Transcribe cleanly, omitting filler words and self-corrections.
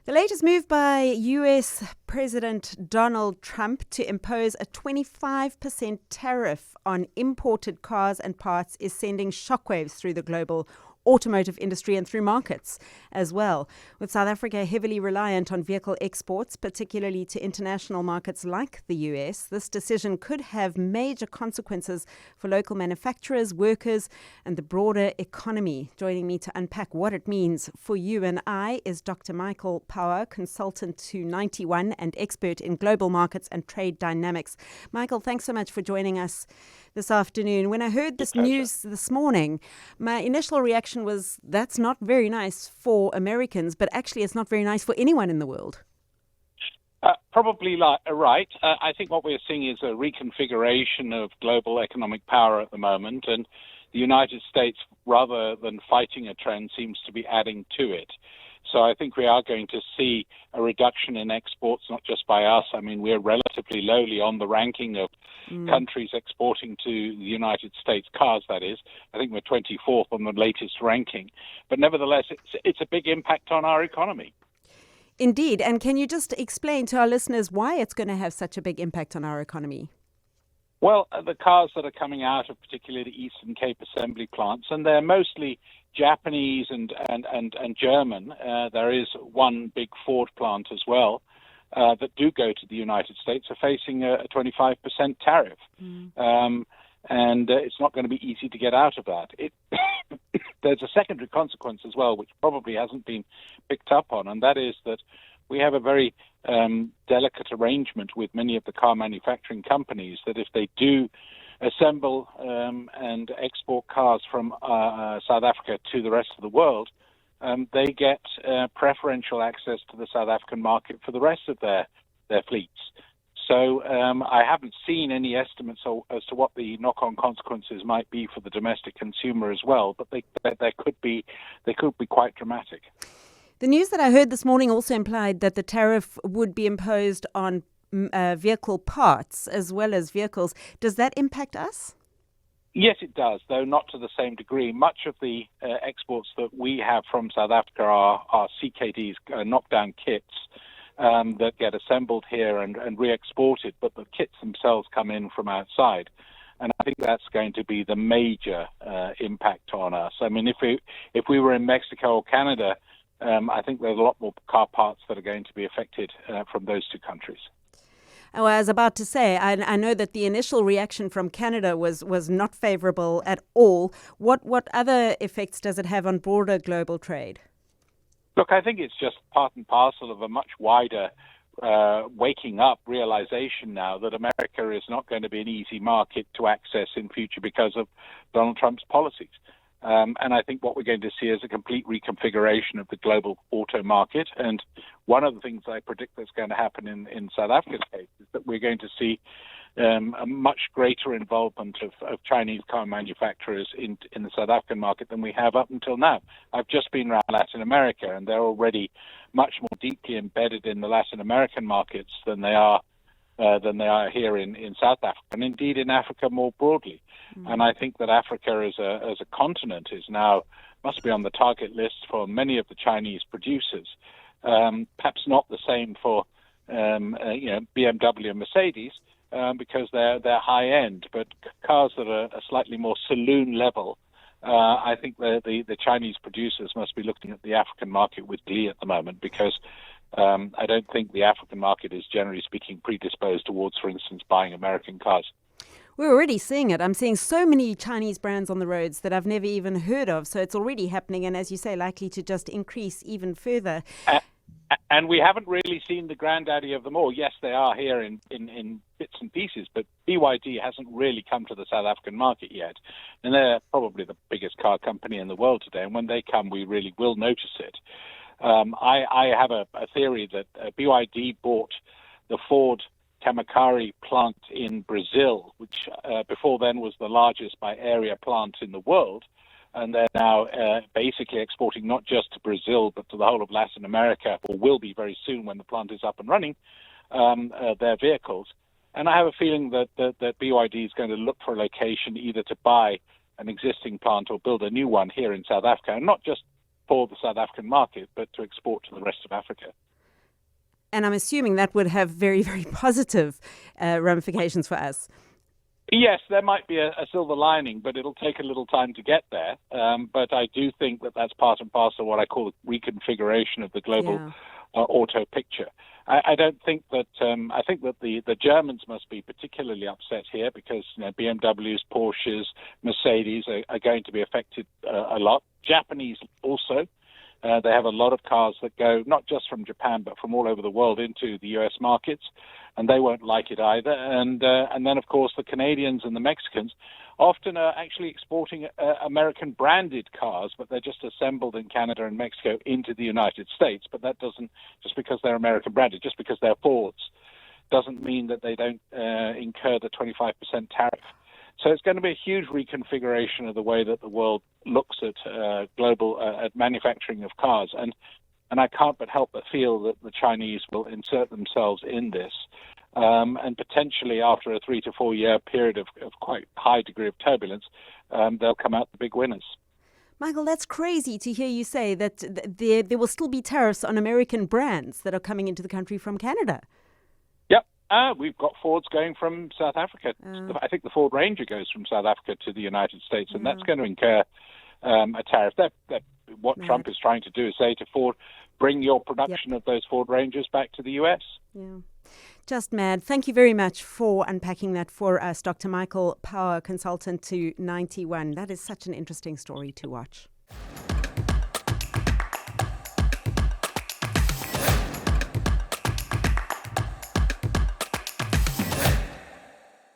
The latest move by US President Donald Trump to impose a 25% tariff on imported cars and parts is sending shockwaves through the global automotive industry and through markets as well. With South Africa heavily reliant on vehicle exports, particularly to international markets like the US, this decision could have major consequences for local manufacturers, workers, and the broader economy. Joining me to unpack what it means for you and I is Dr. Michael Power, consultant to 91 and expert in global markets and trade dynamics. Michael, thanks so much for joining us this afternoon. When I heard this news this morning, my initial reaction was that's not very nice for Americans, but actually it's not very nice for anyone in the world. Probably right. I think what we're seeing is a reconfiguration of global economic power at the moment, and the United States, rather than fighting a trend, seems to be adding to it. So I think we are going to see a reduction in exports, not just by us. I mean, we're relatively lowly on the ranking of countries exporting to the United States, cars that is. I think we're 24th on the latest ranking. But nevertheless, it's a big impact on our economy. Indeed. And can you just explain to our listeners why it's going to have such a big impact on our economy? Well, the cars that are coming out of particularly the Eastern Cape assembly plants, and they're mostly Japanese and German. There is one big Ford plant as well that do go to the United States, are facing a 25% tariff. And it's not going to be easy to get out of that. There's a secondary consequence as well, which probably hasn't been picked up on, and that is that we have a very delicate arrangement with many of the car manufacturing companies that if they do assemble and export cars from South Africa to the rest of the world, they get preferential access to the South African market for the rest of their fleets. So I haven't seen any estimates as to what the knock-on consequences might be for the domestic consumer as well, but they could be quite dramatic. The news that I heard this morning also implied that the tariff would be imposed on vehicle parts as well as vehicles. Does that impact us? Yes, it does, though not to the same degree. Much of the exports that we have from South Africa are CKDs, knockdown kits that get assembled here and re-exported, but the kits themselves come in from outside. And I think that's going to be the major impact on us. I mean, if we were in Mexico or Canada, I think there's a lot more car parts that are going to be affected from those two countries. Oh, I was about to say, I know that the initial reaction from Canada was not favorable at all. What other effects does it have on broader global trade? Look, I think it's just part and parcel of a much wider waking up realization now that America is not going to be an easy market to access in future because of Donald Trump's policies. And I think what we're going to see is a complete reconfiguration of the global auto market. And one of the things I predict that's going to happen in South Africa's case is that we're going to see a much greater involvement of Chinese car manufacturers in the South African market than we have up until now. I've just been around Latin America, and they're already much more deeply embedded in the Latin American markets than they are here in South Africa, and indeed in Africa more broadly. And I think that Africa as a continent must be on the target list for many of the Chinese producers. Perhaps not the same for BMW and Mercedes because they're high end, but cars that are slightly more saloon level. I think the Chinese producers must be looking at the African market with glee at the moment because I don't think the African market is, generally speaking, predisposed towards, for instance, buying American cars. We're already seeing it. I'm seeing so many Chinese brands on the roads that I've never even heard of. So it's already happening. And as you say, likely to just increase even further. And we haven't really seen the granddaddy of them all. Yes, they are here in bits and pieces, but BYD hasn't really come to the South African market yet. And they're probably the biggest car company in the world today. And when they come, we really will notice it. I have a theory that BYD bought the Ford Camaçari plant in Brazil, which before then was the largest by area plant in the world. And they're now basically exporting not just to Brazil, but to the whole of Latin America, or will be very soon when the plant is up and running, their vehicles. And I have a feeling that BYD is going to look for a location either to buy an existing plant or build a new one here in South Africa, and not just for the South African market, but to export to the rest of Africa. And I'm assuming that would have very, very positive ramifications for us. Yes, there might be a silver lining, but it'll take a little time to get there. But I do think that that's part and parcel of what I call the reconfiguration of the global auto picture. I don't think that. I think that the Germans must be particularly upset here because BMWs, Porsches, Mercedes are going to be affected a lot. Japanese also. They have a lot of cars that go not just from Japan but from all over the world into the U.S. markets, and they won't like it either. And then, of course, the Canadians and the Mexicans often are actually exporting American branded cars, but they're just assembled in Canada and Mexico into the United States. But that doesn't, just because they're American branded, just because they're Fords, doesn't mean that they don't incur the 25% tariff. So it's going to be a huge reconfiguration of the way that the world looks at at manufacturing of cars. And I can't but help but feel that the Chinese will insert themselves in this. And potentially after a 3 to 4 year period of quite high degree of turbulence, they'll come out the big winners. Michael, that's crazy to hear you say that there will still be tariffs on American brands that are coming into the country from Canada. Yep. We've got Fords going from South Africa. I think the Ford Ranger goes from South Africa to the United States, and that's going to incur a tariff. What Trump is trying to do is say to Ford, bring your production of those Ford Rangers back to the US. Yeah. Just mad. Thank you very much for unpacking that for us, Dr. Michael Power, consultant to 91. That is such an interesting story to watch.